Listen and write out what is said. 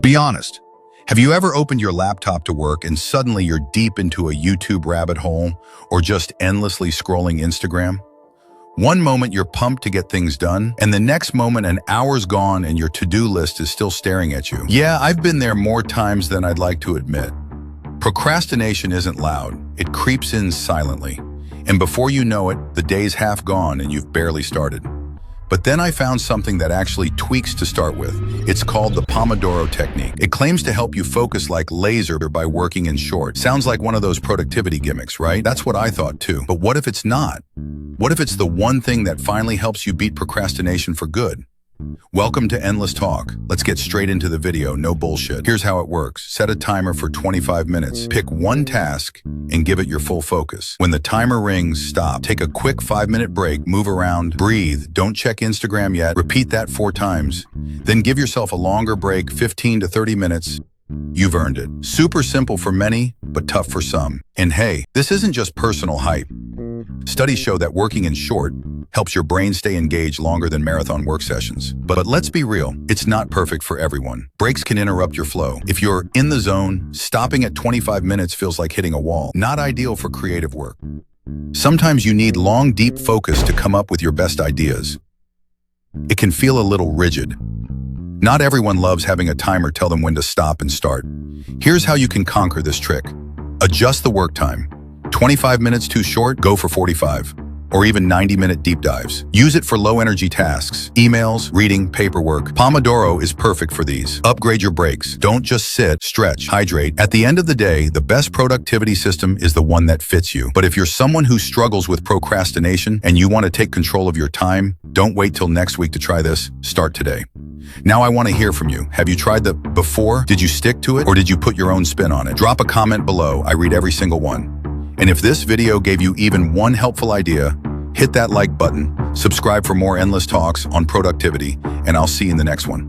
Be honest. Have you ever opened your laptop to work and suddenly you're deep into a YouTube rabbit hole or just endlessly scrolling Instagram? One moment you're pumped to get things done, and the next moment an hour's gone and your to-do list is still staring at you. Yeah, I've been there more times than I'd like to admit. Procrastination isn't loud. It creeps in silently. And before you know it, the day's half gone and you've barely started. But then I found something that actually tweaks to start with. It's called the Pomodoro technique. It claims to help you focus like laser by working in shorts. Sounds like one of those productivity gimmicks, right? That's what I thought too. But what if it's not? What if it's the one thing that finally helps you beat procrastination for good? Welcome to Endless Talk. Let's get straight into the video, no bullshit. Here's how it works. Set a timer for 25 minutes. Pick one task and give it your full focus. When the timer rings, stop. Take a quick 5-minute break, move around, breathe. Don't check Instagram yet. Repeat that 4 times. Then give yourself a longer break, 15 to 30 minutes. You've earned it. Super simple for many, but tough for some. And hey, this isn't just personal hype. Studies show that working in short helps your brain stay engaged longer than marathon work sessions. But let's be real, it's not perfect for everyone. Breaks can interrupt your flow. If you're in the zone, stopping at 25 minutes feels like hitting a wall. Not ideal for creative work. Sometimes you need long, deep focus to come up with your best ideas. It can feel a little rigid. Not everyone loves having a timer tell them when to stop and start. Here's how you can conquer this trick. Adjust the work time. 25 minutes too short? Go for 45. Or even 90-minute deep dives. Use it for low-energy tasks, emails, reading, paperwork. Pomodoro is perfect for these. Upgrade your breaks. Don't just sit, stretch, hydrate. At the end of the day, the best productivity system is the one that fits you. But if you're someone who struggles with procrastination and you want to take control of your time, don't wait till next week to try this. Start today. Now I want to hear from you. Have you tried the before? Did you stick to it? Or did you put your own spin on it? Drop a comment below. I read every single one. And if this video gave you even one helpful idea, hit that like button, subscribe for more endless talks on productivity, and I'll see you in the next one.